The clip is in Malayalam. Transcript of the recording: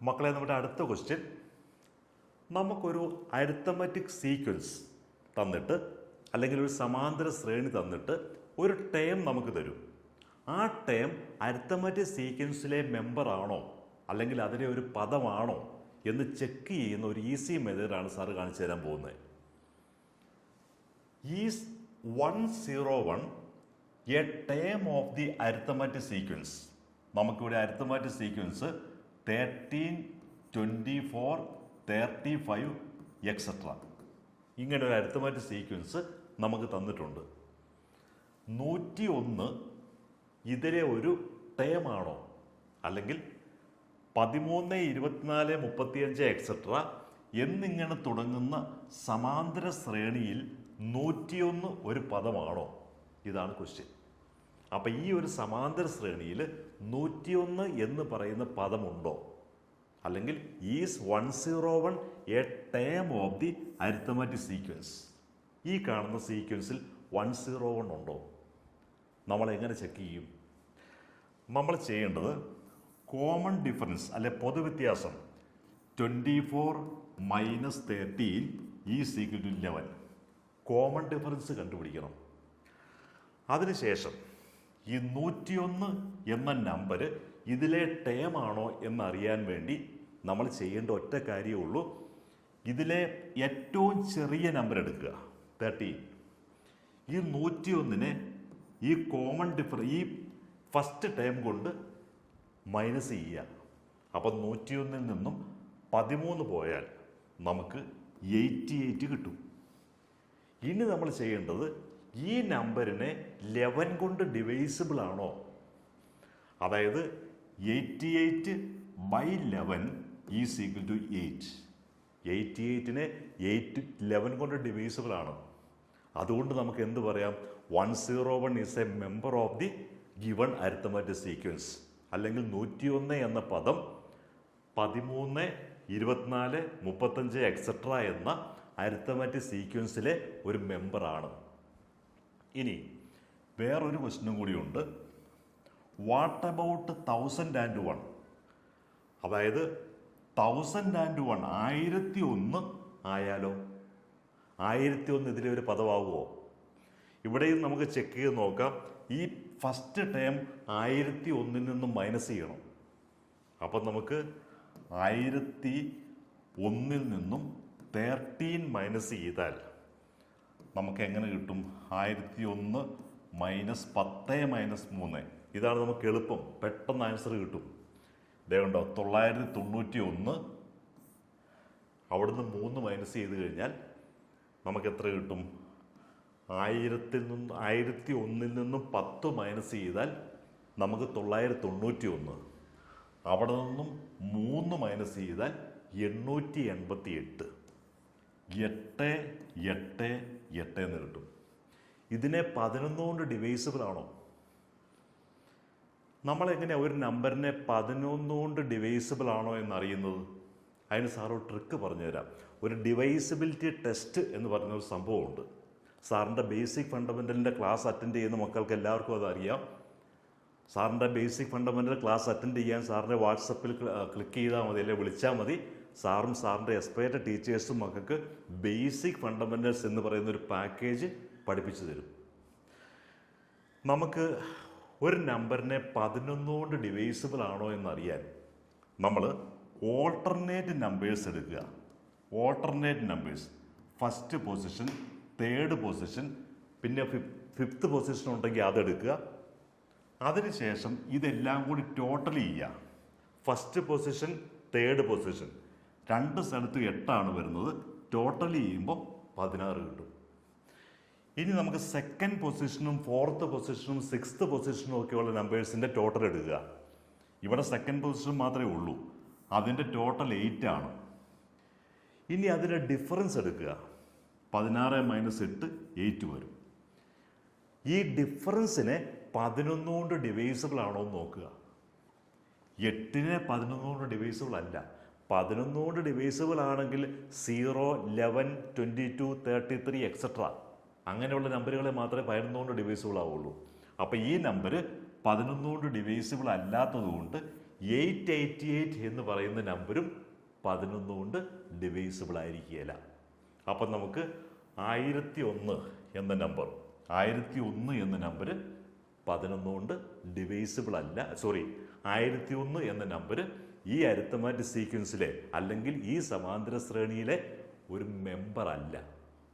മക്കളെ, നമ്മുടെ അടുത്ത ക്വസ്റ്റ്യൻ, നമുക്കൊരു അരിത്തമാറ്റിക് സീക്വൻസ് തന്നിട്ട് അല്ലെങ്കിൽ ഒരു സമാന്തര ശ്രേണി തന്നിട്ട് ഒരു ടേം നമുക്ക് തരും. ആ ടേം അരിത്തമാറ്റിക് സീക്വൻസിലെ മെമ്പർ ആണോ അല്ലെങ്കിൽ അതിലെ ഒരു പദമാണോ എന്ന് ചെക്ക് ചെയ്യുന്ന ഒരു ഈസി മെത്തേഡാണ് സാറ് കാണിച്ചു തരാൻ പോകുന്നത്. Is 101 A term of the arithmetic sequence? നമുക്കിവിടെ അരിത്തമാറ്റിക് സീക്വൻസ് 13, 24, 35 എക്സെട്ര ഇങ്ങനെ ഒരു അരിത്തമാറ്റിക് സീക്വൻസ് നമുക്ക് തന്നിട്ടുണ്ട്. 101 ഇതിലെ ഒരു ടേം ആണോ അല്ലെങ്കിൽ 13, 24, 35 എക്സെട്ര എന്നിങ്ങനെ തുടങ്ങുന്ന സമാന്തര ശ്രേണിയിൽ 101 ഒരു പദമാണോ? ഇതാണ് ക്വസ്റ്റ്യൻ. അപ്പം ഈ ഒരു സമാന്തര ശ്രേണിയിൽ 101 എന്ന് പറയുന്ന പദമുണ്ടോ? അല്ലെങ്കിൽ is 101 A term of the arithmetic sequence? ഈ കാണുന്ന സീക്വൻസിൽ 101 ഉണ്ടോ? നമ്മൾ എങ്ങനെ ചെക്ക് ചെയ്യും? നമ്മൾ ചെയ്യേണ്ടത് കോമൺ ഡിഫറൻസ് അല്ലെ പൊതുവ്യത്യാസം 24 minus 13 is equal to 11 common difference കണ്ടുപിടിക്കണം. അതിനുശേഷം ഈ 101 എന്ന നമ്പർ ഇതിലെ ടേം ആണോ എന്നറിയാൻ വേണ്ടി നമ്മൾ ചെയ്യേണ്ട ഒറ്റ കാര്യമേ ഉള്ളൂ. ഇതിലെ ഏറ്റവും ചെറിയ നമ്പർ എടുക്കുക, 13. ഈ 101നെ ഈ കോമൺ ഈ ഫസ്റ്റ് ടേം കൊണ്ട് മൈനസ് ചെയ്യുക. അപ്പം 101ൽ നിന്നും 13 പോയാൽ നമുക്ക് 88 കിട്ടും. ഇനി നമ്മൾ ചെയ്യേണ്ടത് ഈ നമ്പറിനെ 11 കൊണ്ട് ഡിവൈസിബിൾ ആണോ, അതായത് 88/11 ഈസ് ഈക്വൽ ടു 8. 88നെ 11 കൊണ്ട് ഡിവൈസിബിൾ ആണ്. അതുകൊണ്ട് നമുക്ക് എന്ത് പറയാം? 101 is A member of the given arithmetic sequence. അല്ലെങ്കിൽ 101 എന്ന പദം 13, 24, 35 എക്സെട്ര എന്ന അരിത്തമാറ്റിക് സീക്വൻസിലെ ഒരു മെമ്പറാണ്. ഇനി വേറൊരു ക്വസ്റ്റ്യനും കൂടിയുണ്ട്. What about 1001? അതായത് 1001 1001 ആയാലോ? 1001 ഇതിലെ ഒരു പദമാവുമോ? ഇവിടെയും നമുക്ക് ചെക്ക് ചെയ്ത് നോക്കാം. ഈ ഫസ്റ്റ് ടേം 1001 നിന്നും മൈനസ് ചെയ്യണം. അപ്പം നമുക്ക് 1001 നിന്നും 13 മൈനസ് ചെയ്താൽ നമുക്ക് എങ്ങനെ കിട്ടും? 1001 മൈനസ് 10 മൈനസ് 3. ഇതാണ് നമുക്ക് എളുപ്പം, പെട്ടെന്ന് ആൻസർ കിട്ടും. ഇതേണ്ടോ 991. അവിടുന്ന് 3 മൈനസ് ചെയ്ത് കഴിഞ്ഞാൽ നമുക്ക് എത്ര കിട്ടും? 1001 നിന്നും 10 മൈനസ് ചെയ്താൽ നമുക്ക് 991. അവിടെ നിന്നും 3 മൈനസ് ചെയ്താൽ 888. 8, 8, 8 എന്ന് കിട്ടും. ഇതിനെ 11 കൊണ്ട് ഡിവൈസിബിൾ ആണോ? നമ്മളെങ്ങനെയാണ് ഒരു നമ്പറിനെ 11 കൊണ്ട് ഡിവൈസിബിൾ ആണോ എന്നറിയുന്നത്? അതിന് സാറ് ട്രിക്ക് പറഞ്ഞുതരാം. ഒരു ഡിവൈസിബിലിറ്റി ടെസ്റ്റ് എന്ന് പറയുന്ന ഒരു സംഭവമുണ്ട്. സാറിൻ്റെ ബേസിക് ഫണ്ടമെൻ്റലിൻ്റെ ക്ലാസ് അറ്റൻഡ് ചെയ്യുന്ന മക്കൾക്ക് എല്ലാവർക്കും അതറിയാം. സാറിൻ്റെ ബേസിക് ഫണ്ടമെൻ്റൽ ക്ലാസ് അറ്റൻഡ് ചെയ്യാൻ സാറിൻ്റെ വാട്സപ്പിൽ ക്ലിക്ക് ചെയ്താൽ മതി, അല്ലെങ്കിൽ വിളിച്ചാൽ മതി. സാറും സാറിൻ്റെ എക്സ്പേർട്ട് ടീച്ചേഴ്സും മക്കൾക്ക് ബേസിക് ഫണ്ടമെൻ്റൽസ് എന്ന് പറയുന്ന ഒരു പാക്കേജ് പഠിപ്പിച്ചു തരും. നമുക്ക് ഒരു നമ്പറിനെ 11 കൊണ്ട് ഡിവൈസിബിൾ ആണോ എന്നറിയാൻ നമ്മൾ ഓൾട്ടർനേറ്റ് നമ്പേഴ്സ് എടുക്കുക. Alternate numbers, first position, third position, പിന്നെ ഫിഫ്ത്ത് പൊസിഷൻ ഉണ്ടെങ്കിൽ അതെടുക്കുക. അതിനുശേഷം ഇതെല്ലാം കൂടി ടോട്ടൽ ചെയ്യുക. ഫസ്റ്റ് പൊസിഷൻ, തേർഡ് പൊസിഷൻ, 2 സ്ഥലത്ത് 8 വരുന്നത്. ടോട്ടൽ ചെയ്യുമ്പോൾ 16 കിട്ടും. ഇനി നമുക്ക് സെക്കൻഡ് പൊസിഷനും ഫോർത്ത് പൊസിഷനും സിക്സ്ത് പൊസിഷനും ഒക്കെയുള്ള നമ്പേഴ്സിൻ്റെ ടോട്ടൽ എടുക്കുക. ഇവിടെ സെക്കൻഡ് പൊസിഷൻ മാത്രമേ ഉള്ളൂ, അതിൻ്റെ ടോട്ടൽ 8 ആണ്. ഇനി അതിൻ്റെ ഡിഫറൻസ് എടുക്കുക. 16 മൈനസ് 8, 8 വരും. ഈ ഡിഫറൻസിനെ 11 കൊണ്ട് ഡിവൈസിബിൾ ആണോ എന്ന് നോക്കുക. 8നെ 11 കൊണ്ട് ഡിവൈസിബിൾ അല്ല. 11 കൊണ്ട് ഡിവൈസിബിൾ ആണെങ്കിൽ 0, 11, 22, 33 എക്സെട്ര അങ്ങനെയുള്ള നമ്പറുകളെ മാത്രമേ 11 കൊണ്ട് ഡിവൈസിബിൾ ആവുള്ളൂ. അപ്പോൾ ഈ നമ്പർ 11 കൊണ്ട് ഡിവൈസിബിൾ അല്ലാത്തത് കൊണ്ട് 888 എന്ന് പറയുന്ന നമ്പരും 11 കൊണ്ട് ഡിവൈസിബിൾ ആയിരിക്കുകയില്ല. അപ്പം നമുക്ക് 1001 എന്ന നമ്പർ 1001 എന്ന നമ്പർ 11 കൊണ്ട് ഡിവൈസിബിൾ അല്ല. 1001 എന്ന നമ്പർ ഈ അരിത്തമാറ്റിക് സീക്വൻസിലെ അല്ലെങ്കിൽ ഈ സമാന്തര ശ്രേണിയിലെ ഒരു മെമ്പർ അല്ല.